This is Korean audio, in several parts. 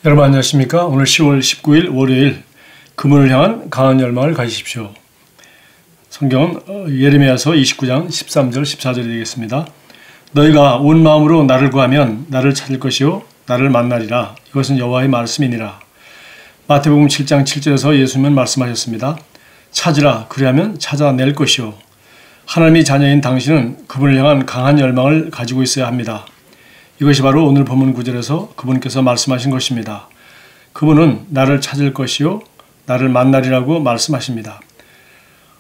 여러분 안녕하십니까? 오늘 10월 19일 월요일 그분을 향한 강한 열망을 가지십시오. 성경은 예레미야서 29장 13절 14절이 되겠습니다. 너희가 온 마음으로 나를 구하면 나를 찾을 것이요 나를 만나리라. 이것은 여호와의 말씀이니라. 마태복음 7장 7절에서 예수님은 말씀하셨습니다. 찾으라 그리하면 찾아낼 것이요. 하나님의 자녀인 당신은 그분을 향한 강한 열망을 가지고 있어야 합니다. 이것이 바로 오늘 본문 9절에서 그분께서 말씀하신 것입니다. 그분은 나를 찾을 것이요 나를 만나리라고 말씀하십니다.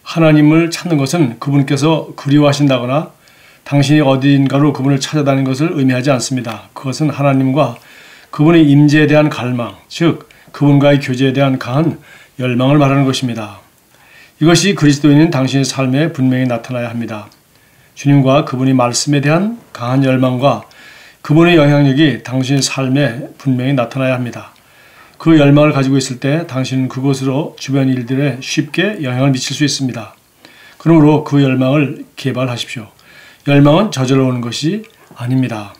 하나님을 찾는 것은 그분께서 그리워하신다거나 당신이 어디인가로 그분을 찾아다니는 것을 의미하지 않습니다. 그것은 하나님과 그분의 임재에 대한 갈망, 즉 그분과의 교제에 대한 강한 열망을 말하는 것입니다. 이것이 그리스도인인 당신의 삶에 분명히 나타나야 합니다. 주님과 그분의 말씀에 대한 강한 열망과 그분의 영향력이 당신의 삶에 분명히 나타나야 합니다. 그 열망을 가지고 있을 때 당신은 그곳으로 주변 일들에 쉽게 영향을 미칠 수 있습니다. 그러므로 그 열망을 개발하십시오. 열망은 저절로 오는 것이 아닙니다.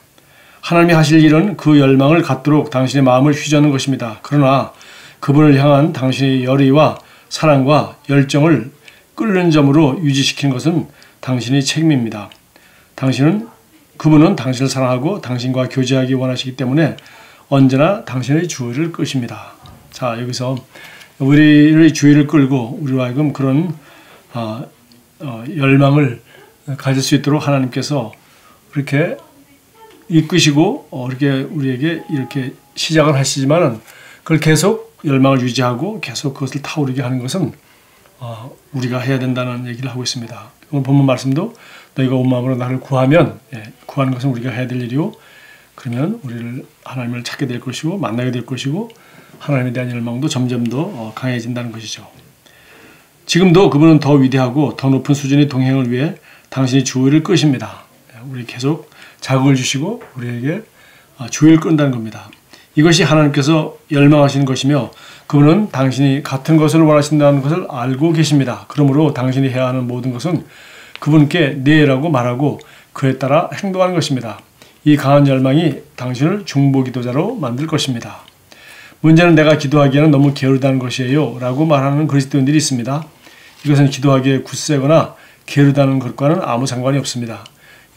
하나님이 하실 일은 그 열망을 갖도록 당신의 마음을 휘저는 것입니다. 그러나 그분을 향한 당신의 열의와 사랑과 열정을 끓는 점으로 유지시키는 것은 당신의 책임입니다. 그분은 당신을 사랑하고 당신과 교제하기 원하시기 때문에 언제나 당신의 주의를 끄십니다. 자, 여기서 우리의 주의를 끌고 우리로 하여금 그런 열망을 가질 수 있도록 하나님께서 그렇게 이끄시고 이렇게 우리에게 이렇게 시작을 하시지만은 그걸 계속 열망을 유지하고 계속 그것을 타오르게 하는 것은 우리가 해야 된다는 얘기를 하고 있습니다. 오늘 본문 말씀도 너희가 온 마음으로 나를 구하면 구하는 것은 우리가 해야 될 일이요. 그러면 우리를 하나님을 찾게 될 것이고 만나게 될 것이고 하나님에 대한 열망도 점점 더 강해진다는 것이죠. 지금도 그분은 더 위대하고 더 높은 수준의 동행을 위해 당신이 주의를 끄십니다. 우리 계속 자극을 주시고 우리에게 주의를 끈다는 겁니다. 이것이 하나님께서 열망하시는 것이며 그분은 당신이 같은 것을 원하신다는 것을 알고 계십니다. 그러므로 당신이 해야 하는 모든 것은 그분께 네라고 말하고 그에 따라 행동하는 것입니다. 이 강한 열망이 당신을 중보기도자로 만들 것입니다. 문제는 내가 기도하기에는 너무 게으르다는 것이에요 라고 말하는 그리스도인들이 있습니다. 이것은 기도하기에 굳세거나 게으르다는 것과는 아무 상관이 없습니다.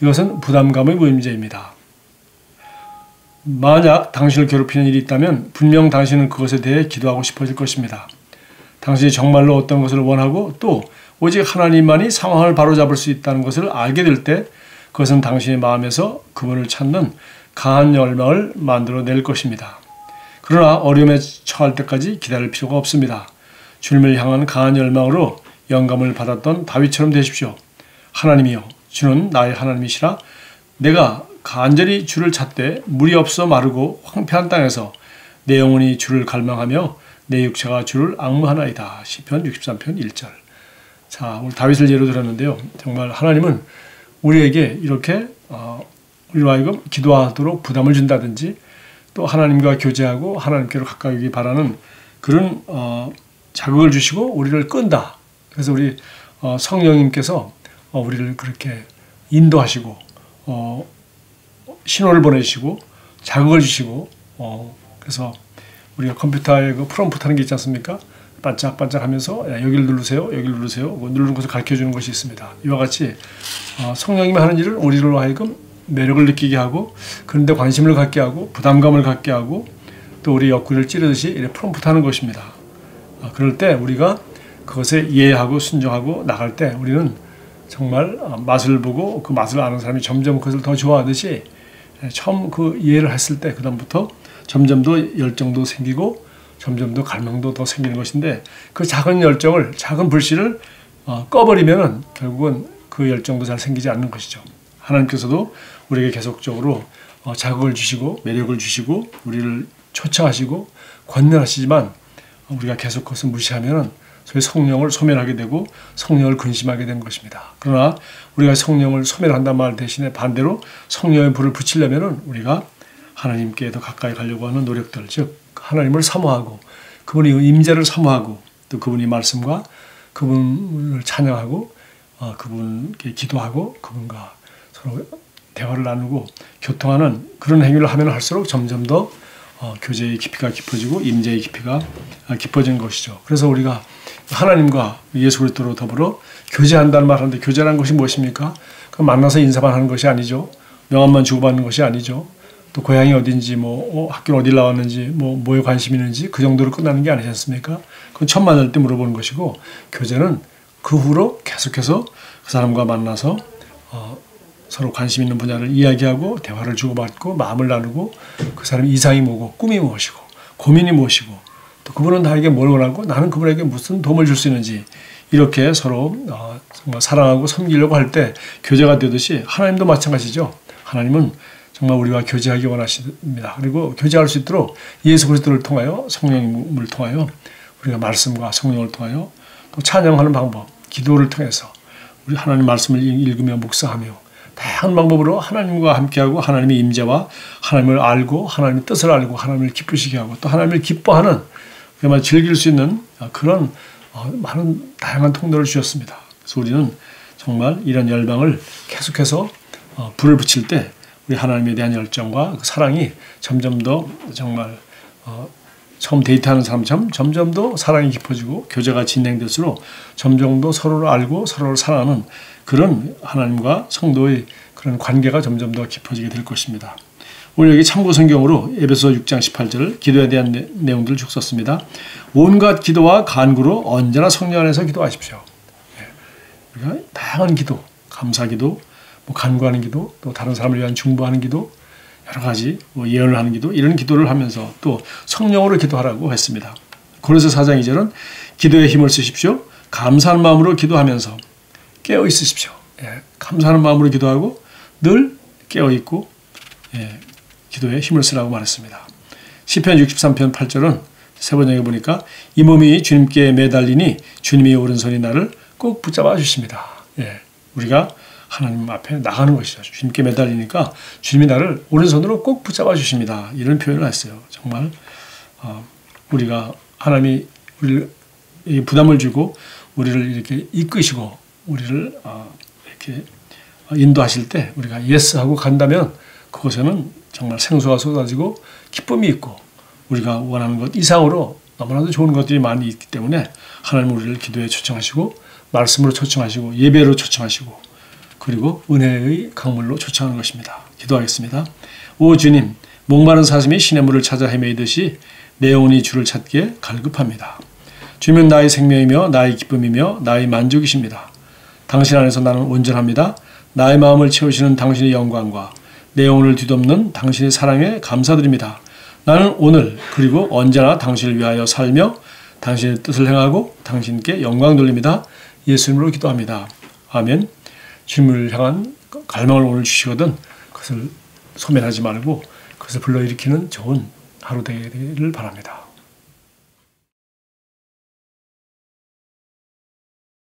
이것은 부담감의 문제입니다. 만약 당신을 괴롭히는 일이 있다면 분명 당신은 그것에 대해 기도하고 싶어질 것입니다. 당신이 정말로 어떤 것을 원하고 또 오직 하나님만이 상황을 바로잡을 수 있다는 것을 알게 될 때 그것은 당신의 마음에서 그분을 찾는 강한 열망을 만들어낼 것입니다. 그러나 어려움에 처할 때까지 기다릴 필요가 없습니다. 주님을 향한 강한 열망으로 영감을 받았던 다윗처럼 되십시오. 하나님이여, 주는 나의 하나님이시라. 내가 간절히 주를 찾되 물이 없어 마르고 황폐한 땅에서 내 영혼이 주를 갈망하며 내 육체가 주를 앙무하나이다. 시편 63편 1절. 자, 오늘 다윗을 예로 들었는데요. 정말 하나님은 우리에게 이렇게 우리로 하여금 기도하도록 부담을 준다든지 또 하나님과 교제하고 하나님께로 가까이 바라는 그런 자극을 주시고 우리를 끈다. 그래서 우리 성령님께서 우리를 그렇게 인도하시고 신호를 보내주시고 자극을 주시고 그래서 우리가 컴퓨터에 그 프롬프트 하는 게 있지 않습니까? 반짝반짝 하면서 여기를 누르세요. 여기를 누르세요. 누르는 것을 가르쳐주는 것이 있습니다. 이와 같이 성령님이 하는 일을 우리로 하여금 매력을 느끼게 하고 그런데 관심을 갖게 하고 부담감을 갖게 하고 또 우리 옆구리를 찌르듯이 이렇게 프롬프트 하는 것입니다. 그럴 때 우리가 그것에 이해하고 순종하고 나갈 때 우리는 정말 맛을 보고 그 맛을 아는 사람이 점점 그것을 더 좋아하듯이 처음 그 이해를 했을 때 그다음부터 점점 더 열정도 생기고 점점 더 갈망도 더 생기는 것인데 그 작은 열정을 작은 불씨를 꺼버리면은 결국은 그 열정도 잘 생기지 않는 것이죠. 하나님께서도 우리에게 계속적으로 자극을 주시고 매력을 주시고 우리를 초청하시고 권면하시지만 우리가 계속 그것을 무시하면은 소위 성령을 소멸하게 되고 성령을 근심하게 된 것입니다. 그러나 우리가 성령을 소멸한다는 말 대신에 반대로 성령의 불을 붙이려면은 우리가 하나님께 더 가까이 가려고 하는 노력들, 즉 하나님을 사모하고 그분의 임재를 사모하고 또 그분의 말씀과 그분을 찬양하고 그분께 기도하고 그분과 서로 대화를 나누고 교통하는 그런 행위를 하면 할수록 점점 더 교제의 깊이가 깊어지고 임재의 깊이가 깊어진 것이죠. 그래서 우리가 하나님과 예수 그리스도로 더불어 교제한다는 말 하는데 교제라는 것이 무엇입니까? 그 만나서 인사만 하는 것이 아니죠. 명함만 주고받는 것이 아니죠. 또 고향이 어딘지 학교 어디 나왔는지 뭐에 관심이 있는지 그 정도로 끝나는 게 아니지 않습니까? 그건 처음 만날 때 물어보는 것이고 교제는 그 후로 계속해서 그 사람과 만나서 서로 관심 있는 분야를 이야기하고 대화를 주고받고 마음을 나누고 그 사람의 이상이 뭐고 꿈이 무엇이고 고민이 무엇이고 또 그분은 나에게 뭘 원하고 나는 그분에게 무슨 도움을 줄 수 있는지 이렇게 서로 정말 사랑하고 섬기려고 할 때 교제가 되듯이 하나님도 마찬가지죠. 하나님은 정말 우리와 교제하기 원하십니다. 그리고 교제할 수 있도록 예수 그리스도를 통하여 성령님을 통하여 우리가 말씀과 성령을 통하여 또 찬양하는 방법, 기도를 통해서 우리 하나님 말씀을 읽으며 묵상하며 다양한 방법으로 하나님과 함께하고 하나님의 임재와 하나님을 알고 하나님의 뜻을 알고 하나님을 기쁘시게 하고 또 하나님을 기뻐하는 정말 즐길 수 있는 그런 많은 다양한 통로를 주셨습니다. 그래서 우리는 정말 이런 열방을 계속해서 불을 붙일 때 우리 하나님에 대한 열정과 그 사랑이 점점 더 정말 처음 데이트하는 사람처럼 점점 더 사랑이 깊어지고 교제가 진행될수록 점점 더 서로를 알고 서로를 사랑하는 그런 하나님과 성도의 그런 관계가 점점 더 깊어지게 될 것입니다. 오늘 여기 참고 성경으로 에베소 6장 18절 기도에 대한 내용들을 쭉 썼습니다. 온갖 기도와 간구로 언제나 성령 안에서 기도하십시오. 우리가 다양한 기도, 감사기도, 간구하는 기도, 또 다른 사람을 위한 중보하는 기도, 여러 가지 예언을 하는 기도, 이런 기도를 하면서 또 성령으로 기도하라고 했습니다. 고린도서 4장 2절은 기도에 힘을 쓰십시오. 감사하는 마음으로 기도하면서 깨어 있으십시오. 감사하는 마음으로 기도하고 늘 깨어 있고 기도에 힘을 쓰라고 말했습니다. 시편 63편 8절은 세 번역에 보니까 이 몸이 주님께 매달리니 주님의 오른손이 나를 꼭 붙잡아 주십니다. 우리가 하나님 앞에 나가는 것이죠. 주님께 매달리니까 주님이 나를 오른손으로 꼭 붙잡아 주십니다. 이런 표현을 했어요. 정말 우리가 하나님이 우리를 부담을 주고 우리를 이렇게 이끄시고 우리를 이렇게 인도하실 때 우리가 예스하고 간다면 그곳에는 정말 생수가 쏟아지고 기쁨이 있고 우리가 원하는 것 이상으로 너무나도 좋은 것들이 많이 있기 때문에 하나님 우리를 기도에 초청하시고 말씀으로 초청하시고 예배로 초청하시고 그리고 은혜의 강물로 초청하는 것입니다. 기도하겠습니다. 오 주님, 목마른 사슴이 시냇물을 찾아 헤매이듯이 내 영혼이 주를 찾기에 갈급합니다. 주님은 나의 생명이며 나의 기쁨이며 나의 만족이십니다. 당신 안에서 나는 온전합니다. 나의 마음을 채우시는 당신의 영광과 내 영혼을 뒤덮는 당신의 사랑에 감사드립니다. 나는 오늘 그리고 언제나 당신을 위하여 살며 당신의 뜻을 행하고 당신께 영광 돌립니다. 예수님으로 기도합니다. 아멘. 주님을 향한 갈망을 오늘 주시거든 그것을 소멸하지 말고 그것을 불러일으키는 좋은 하루 되기를 바랍니다.